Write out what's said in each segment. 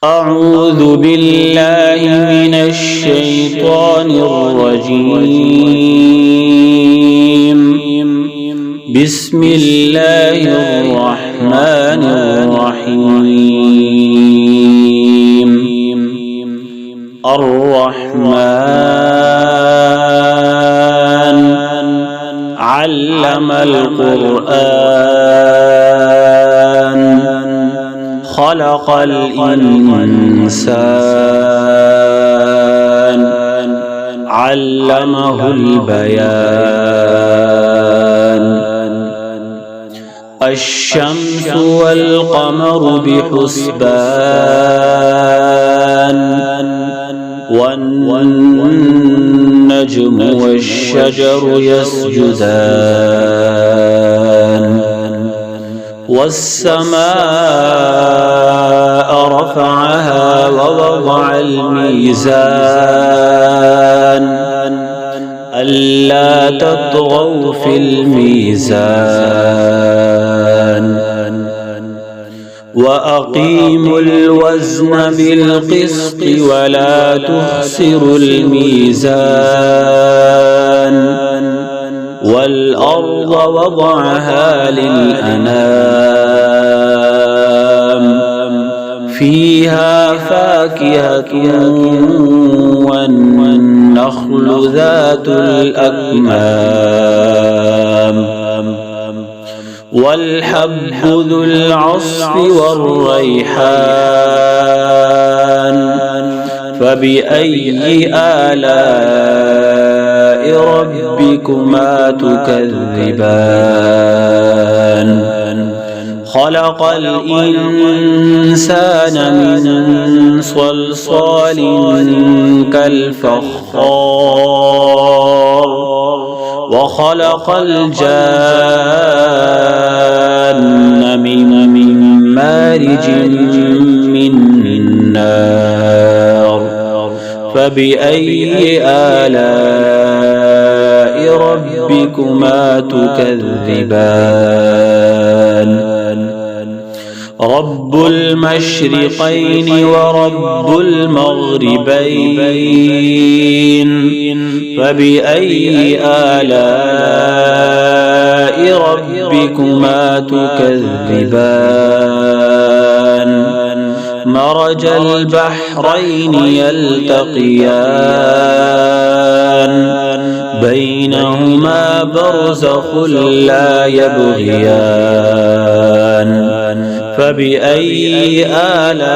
أعوذ بالله من الشيطان الرجيم. بسم الله الرحمن الرحيم. الرحمن علم القرآن خلق الإنسان علمه البيان. الشمس والقمر بحسبان والنجم والشجر يسجدان. والسماء رفعها ووضع الميزان ألا تطغوا في الميزان وأقيموا الوزن بالقسط ولا تخسروا الميزان. والأرض وضعها للأنام فيها فاكهة والنخل ذات الأكمام والحب ذو العصف والريحان. فبأي آلاء ربكما تكذبان. خلق الإنسان من صلصال كالفخار وخلق الجان من مارج من نار. فبأي آلاء ربكما تكذبان. رب المشرقين ورب المغربين. فبأي آلاء ربكما تكذبان. مرج البحرين يلتقيان بينهما برزخ لا يبغيان. فبأي آلاء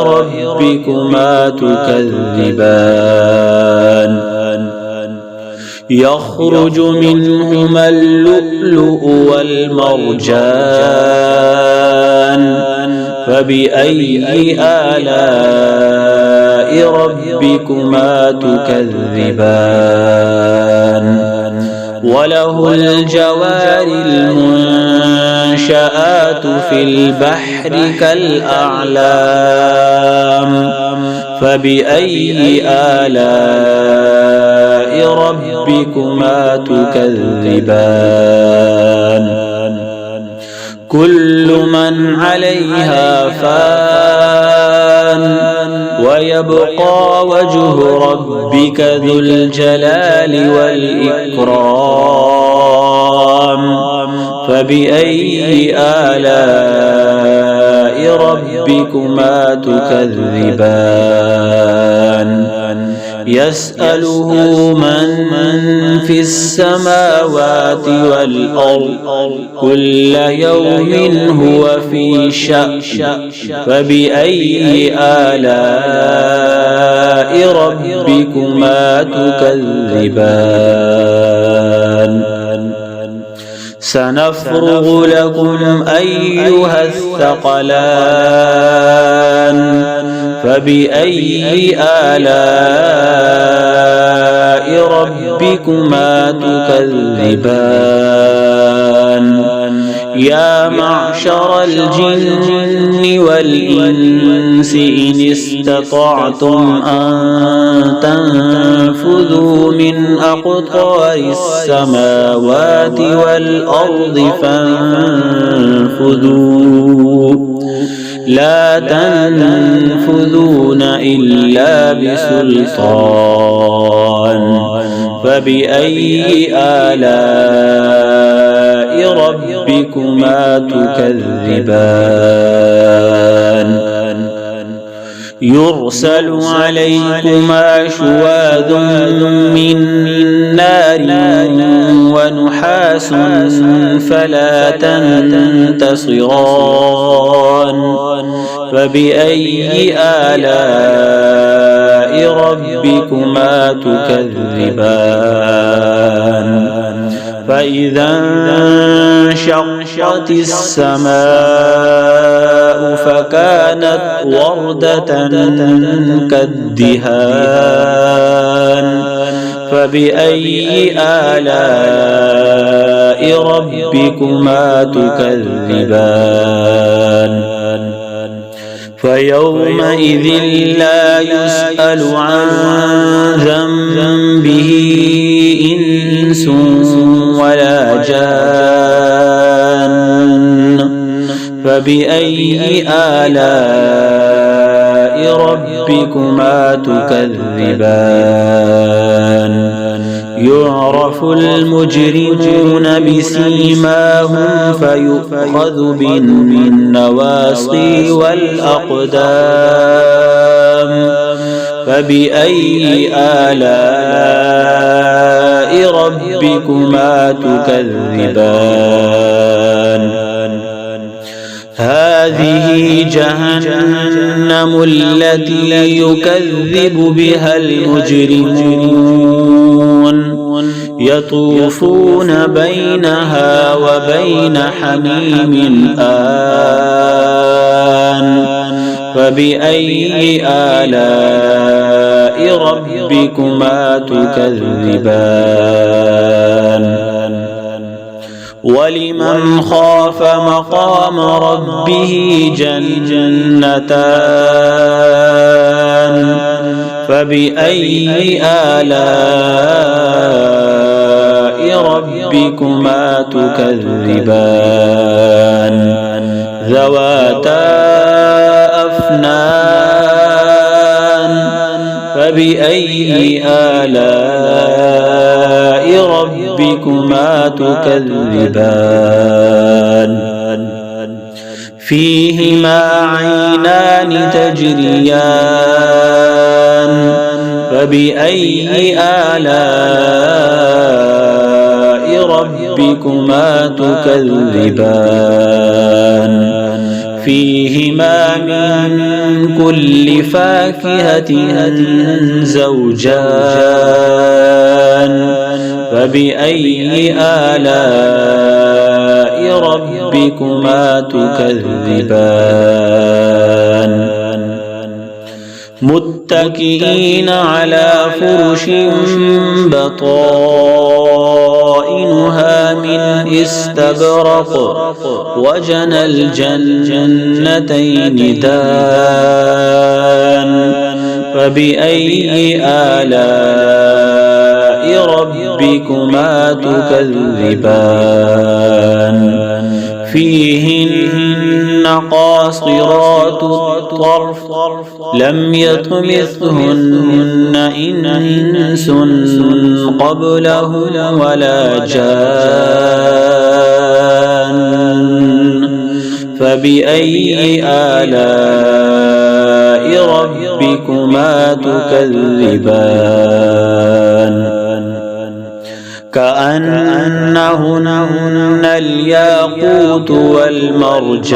ربكما تكذبان. يخرج منهما اللؤلؤ والمرجان. فبأي آلاء ربكما تكذبان. وله الجوار المنشآت في البحر كالأعلام. فبأي آلاء ربكما تكذبان. كل من عليها فان ويبقى وجه ربك ذو الجلال والإكرام. فبأي آلاء ربكما تكذبان. يسأله من في السماوات والأرض كل يوم هو في شأن. فبأي آلاء ربكما تكذبان. سنفرغ لكم أيها الثقلان. فبأي آلاء ربكما تكذبان. يا معشر الجن والإنس إن استطعتم أن تنفذوا من أقطار السماوات والأرض فانفذوا لا تنفذون إلا بسلطان فبأي آلاء ربكما تكذبان يرسل عليكما شواظ من نار ونحاس فلا تنتصران فبأي آلاء ربكما تكذبان فإذا انشقت السماء فكانت وردة كالدهان فبأي آلاء ربكما تكذبان فيومئذ لا يسأل عن ذنبه إنس ولا جان فبأي آلاء ربكما تكذبان يعرف المجرمون بسيماهم فيؤخذ بالنواصي والأقدام فبأي آلاء ربكما تكذبان هذه جهنم التي يكذب بها المجرمون يطوفون بينها وبين حميم آن فبأي آلاء ربكما تكذبان ولمن خاف مقام ربه جنتان فبأي آلاء ربكما تكذبان ذواتا أفنان فبأي آلاء ربكما تكذبان فيهما عينان تجريان فبأي آلاء ربكما تكذبان فيهما من كل فاكهة زوجان فبأي آلاء ربكما تكذبان متكئين على فرش بطائنها من استبرق وجنى الجنتين دان فبأي آلاء ربكما تكذبان فيهن قاصرات الطرف لم يطمثهن إنس قبلهم ولا جان فبأي آلاء ربكما تكذبان كأنهن الياقوت والمرجان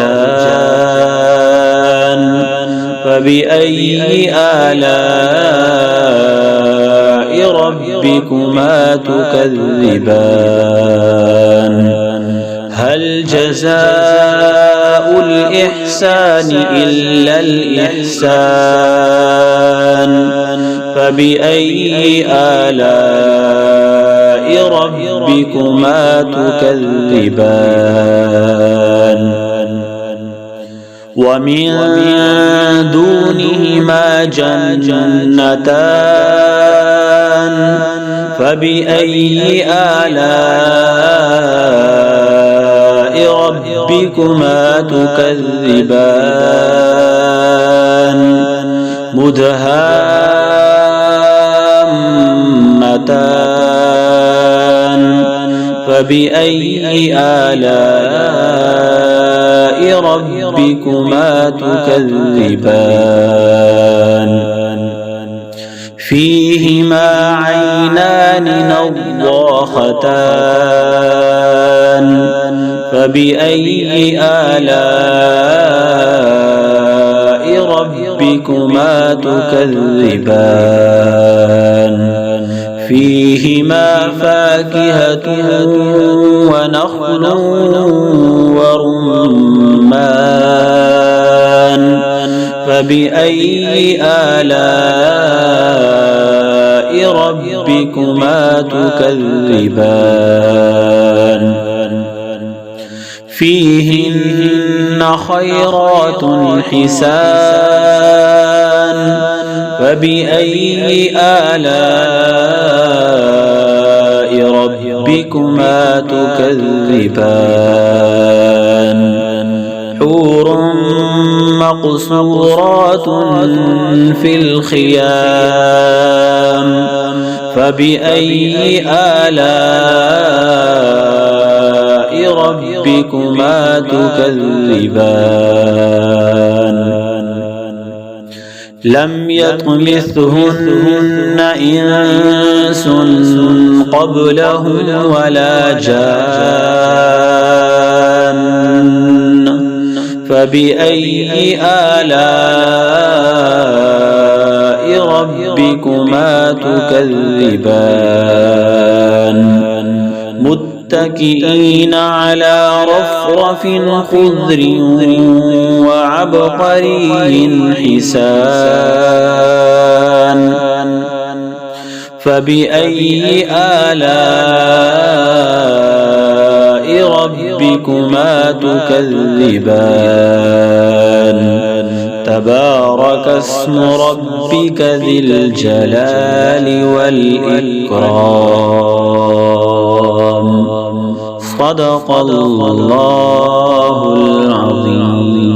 فبأي آلاء ربكما تكذبان هل جزاء الإحسان إلا الإحسان فبأي آلاء ربكما تكذبان ومن دونهما جنتان فبأي آلاء ربكما تكذبان مدهامتان فبأي آلاء ربكما تكذبان فيهما عينان نضاختان فبأي آلاء ربكما تكذبان فيهما فاكهة ونخل ورمان فبأي آلاء ربكما تكذبان فيهن خيرات حسان فبأي آلاء ربكما تكذبان حور مقصورات في الخيام فبأي آلاء ربكما تكذبان لم يطمثهن إنس قبلهم ولا جان فبأي آلاء ربكما تكذبان متكئين على رفرف خضر وعبقري حسان فبأي آلاء ربكما تكذبان تبارك اسم ربك ذي الجلال والإكرام صدق الله العظيم.